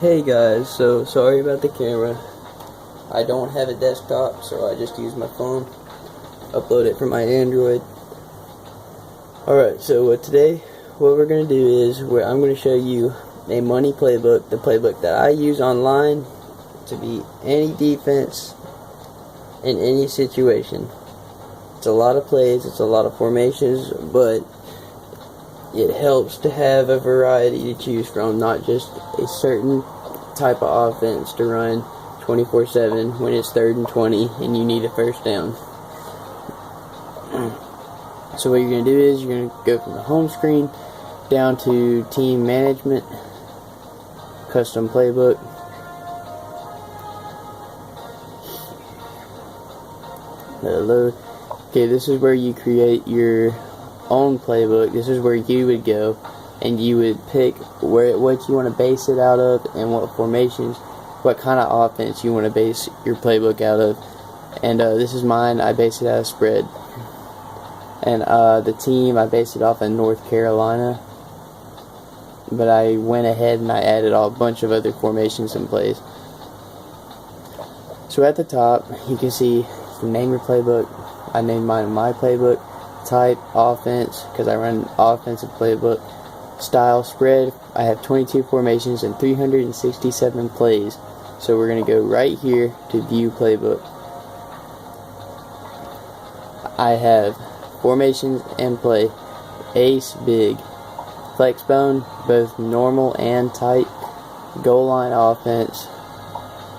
Hey guys, so sorry about the camera. I don't have a desktop, so I just use my phone, upload it from my Android. Alright, so today what we're going to do is I'm going to show you a money playbook, the playbook that I use online to beat any defense in any situation. It's a lot of plays, it's a lot of formations, but it helps to have a variety to choose from, not just a certain type of offense to run 24/7 when it's 3rd and 20 and you need a first down. So what you're going to do is you're going to go from the home screen down to team management, custom playbook. Load. Okay, this is where you create your own playbook. This is where you would go and you would pick what you want to base it out of and what formations, what kind of offense you want to base your playbook out of. And this is mine. I base it out of spread. And the team, I based it off of North Carolina, but I went ahead and I added a bunch of other formations and plays. So at the top you can see the name your playbook. I named mine my playbook. Type offense, because I run offensive playbook. Style spread, I have 22 formations and 367 plays. So we're going to go right here to view playbook. I have formations and play. Ace, big. Flex bone, both normal and tight. Goal line offense.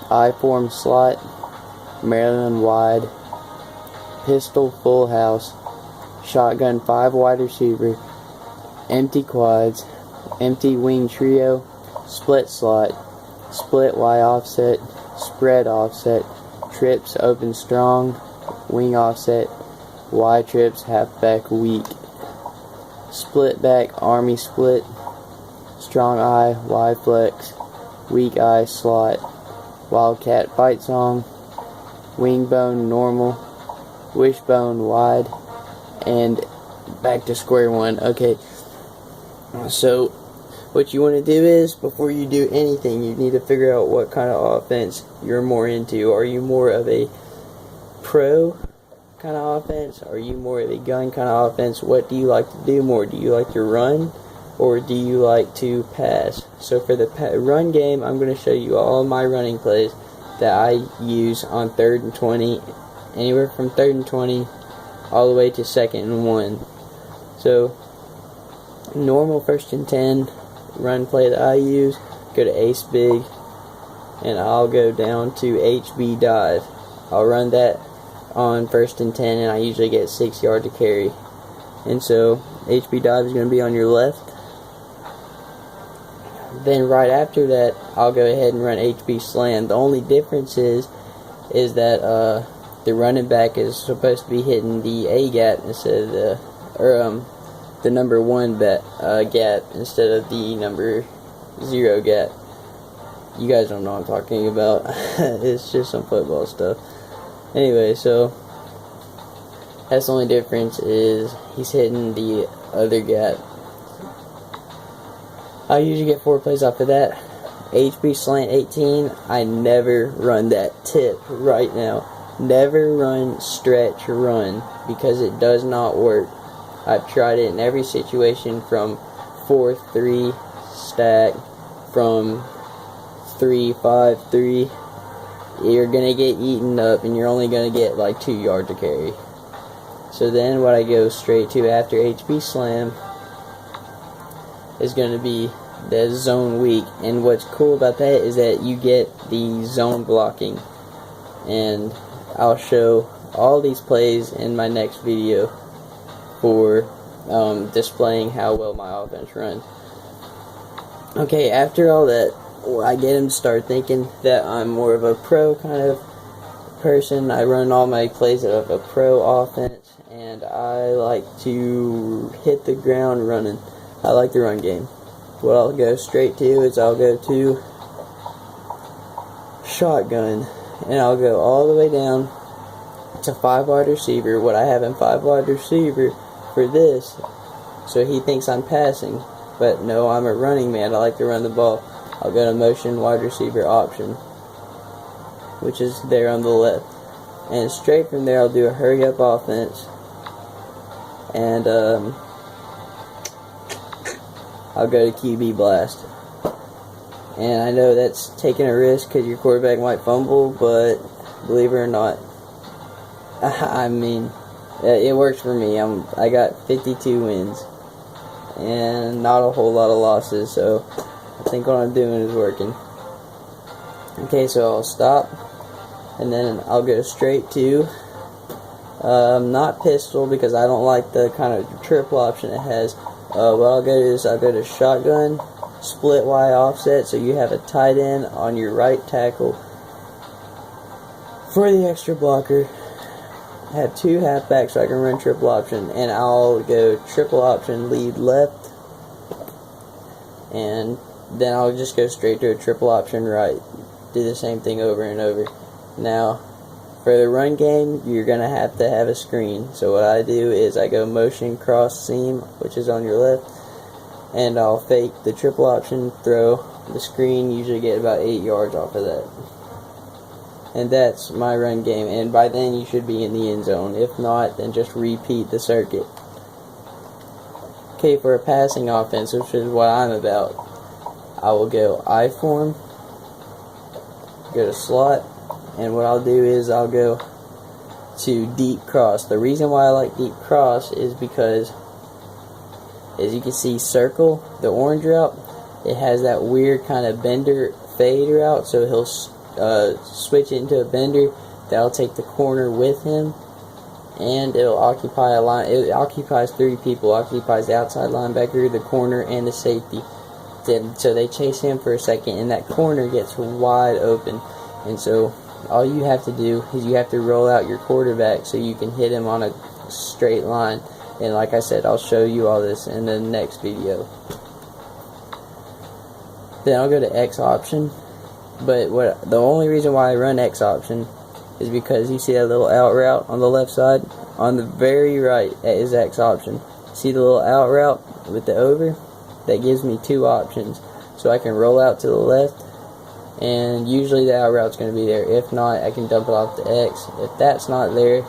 I-form slot. Maryland wide. Pistol full house. Shotgun 5 wide receiver. Empty quads. Empty wing trio. Split slot. Split Y offset. Spread offset. Trips open strong. Wing offset. Y trips halfback weak. Split back army split. Strong eye Y flex. Weak eye slot. Wildcat fight song. Wing bone normal. Wishbone wide. And back to square one. Okay, so what you want to do is, before you do anything, you need to figure out what kind of offense you're more into. Are you more of a pro kind of offense? Are you more of a gun kind of offense? What do you like to do more? Do you like to run, or do you like to pass? So for the run game, I'm going to show you all my running plays that I use on 3rd and 20, anywhere from 3rd and 20 all the way to 2nd and 1. So normal 1st and 10 run play that I use, go to ace big, and I'll go down to HB dive. I'll run that on 1st and 10, and I usually get 6 yards to carry. And so HB dive is going to be on your left. Then right after that, I'll go ahead and run HB slam. The only difference is that the running back is supposed to be hitting the A gap instead of the number 1 gap instead of the number 0 gap. You guys don't know what I'm talking about. It's just some football stuff. Anyway, so that's the only difference, is he's hitting the other gap. I usually get 4 plays off of that. HB slant 18, I never run that tip right now. Never run stretch run, because it does not work. I've tried it in every situation, from 4-3 stack, from 3-5-3. You're gonna get eaten up, and you're only gonna get like 2 yards to carry. So then what I go straight to after HB slam is gonna be the zone weak. And what's cool about that is that you get the zone blocking, and I'll show all these plays in my next video for displaying how well my offense runs. Okay, after all that, I get him to start thinking that I'm more of a pro kind of person. I run all my plays out of a pro offense, and I like to hit the ground running. I like the run game. What I'll go straight to is I'll go to shotgun, and I'll go all the way down to 5 wide receiver. What I have in 5 wide receiver for this, so he thinks I'm passing, but no, I'm a running man. I like to run the ball. I'll go to motion wide receiver option, which is there on the left. And straight from there, I'll do a hurry up offense. And I'll go to QB blast. And I know that's taking a risk because your quarterback might fumble, but believe it or not, I mean, it works for me. I got 52 wins and not a whole lot of losses, so I think what I'm doing is working. Okay, so I'll stop, and then I'll go straight to not pistol because I don't like the kind of triple option it has. What I'll go to is I'll go to shotgun, split Y offset, so you have a tight end on your right tackle for the extra blocker. I have 2 halfbacks so I can run triple option, and I'll go triple option lead left, and then I'll just go straight to a triple option right. Do the same thing over and over. Now, for the run game, you're going to have a screen. So what I do is I go motion cross seam, which is on your left, and I'll fake the triple option throw. The screen, usually get about 8 yards off of that. And that's my run game, and by then you should be in the end zone. If not, then just repeat the circuit. Okay, for a passing offense, which is what I'm about, I will go I form, go to slot, and what I'll do is I'll go to deep cross. The reason why I like deep cross is because, as you can see, circle, the orange route, it has that weird kind of bender fade route, so he'll switch it into a bender. That'll take the corner with him, and it'll occupy a line. It occupies 3 people. It occupies the outside linebacker, the corner, and the safety. So they chase him for a second, and that corner gets wide open. And so all you have to do is you have to roll out your quarterback so you can hit him on a straight line. And like I said, I'll show you all this in the next video. Then I'll go to X option. But the only reason why I run X option is because you see that little out route on the left side? On the very right is X option. See the little out route with the over? That gives me 2 options. So I can roll out to the left, and usually the out route's going to be there. If not, I can dump it off to X. If that's not there,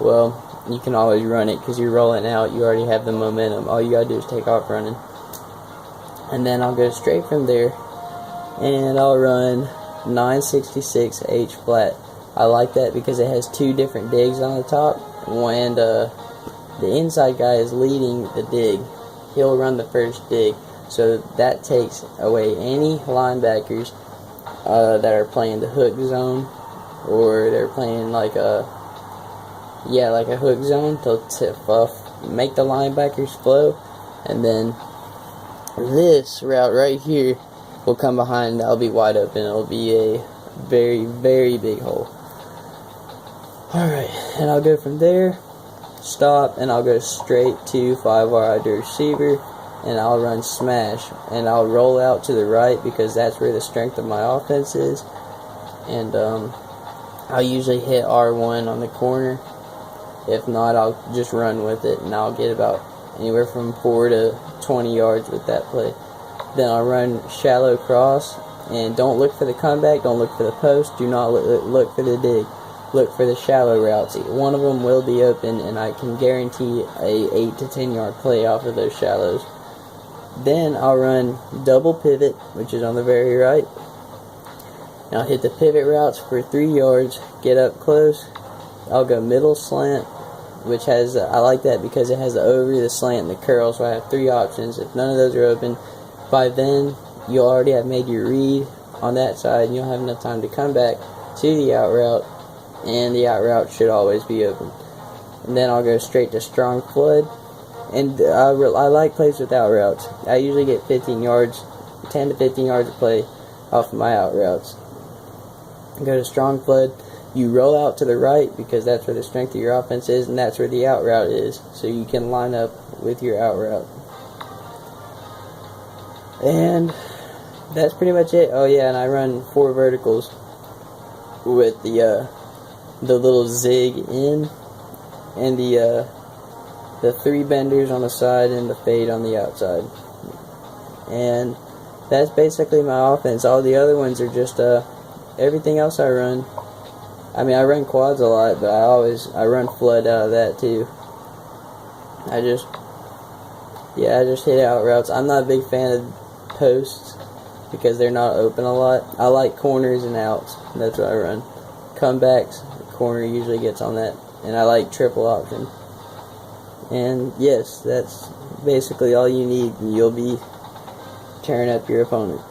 well, you can always run it because you're rolling out. You already have the momentum. All you got to do is take off running. And then I'll go straight from there, and I'll run 966 H flat. I like that because it has 2 different digs on the top, and the inside guy is leading the dig. He'll run the first dig, so that takes away any linebackers that are playing the hook zone, or they're playing like a hook zone. They'll make the linebackers flow, and then this route right here will come behind. That'll be wide open. It'll be a very, very big hole. Alright, and I'll go from there, stop, and I'll go straight to 5 wide receiver, and I'll run smash, and I'll roll out to the right because that's where the strength of my offense is. And I'll usually hit R1 on the corner. If not, I'll just run with it, and I'll get about anywhere from 4 to 20 yards with that play. Then I'll run shallow cross, and don't look for the comeback, don't look for the post, do not look for the dig. Look for the shallow routes. One of them will be open, and I can guarantee a 8 to 10 yard play off of those shallows. Then I'll run double pivot, which is on the very right. And I'll hit the pivot routes for 3 yards, get up close. I'll go middle slant, which has, I like that because it has the over, the slant, and the curl, so I have 3 options. If none of those are open, by then you'll already have made your read on that side, and you'll have enough time to come back to the out route, and the out route should always be open. And then I'll go straight to strong flood, and I like plays with out routes. I usually get 15 yards, 10 to 15 yards of play off of my out routes. Go to strong flood. You roll out to the right because that's where the strength of your offense is, and that's where the out route is, so you can line up with your out route. And that's pretty much it. Oh yeah, and I run 4 verticals with the little zig in, and the 3 benders on the side, and the fade on the outside. And that's basically my offense. All the other ones are just everything else I run. I mean, I run quads a lot, but I run flood out of that too. I just hit out routes. I'm not a big fan of posts because they're not open a lot. I like corners and outs. That's what I run. Comebacks, the corner usually gets on that, and I like triple option. And yes, that's basically all you need, and you'll be tearing up your opponent.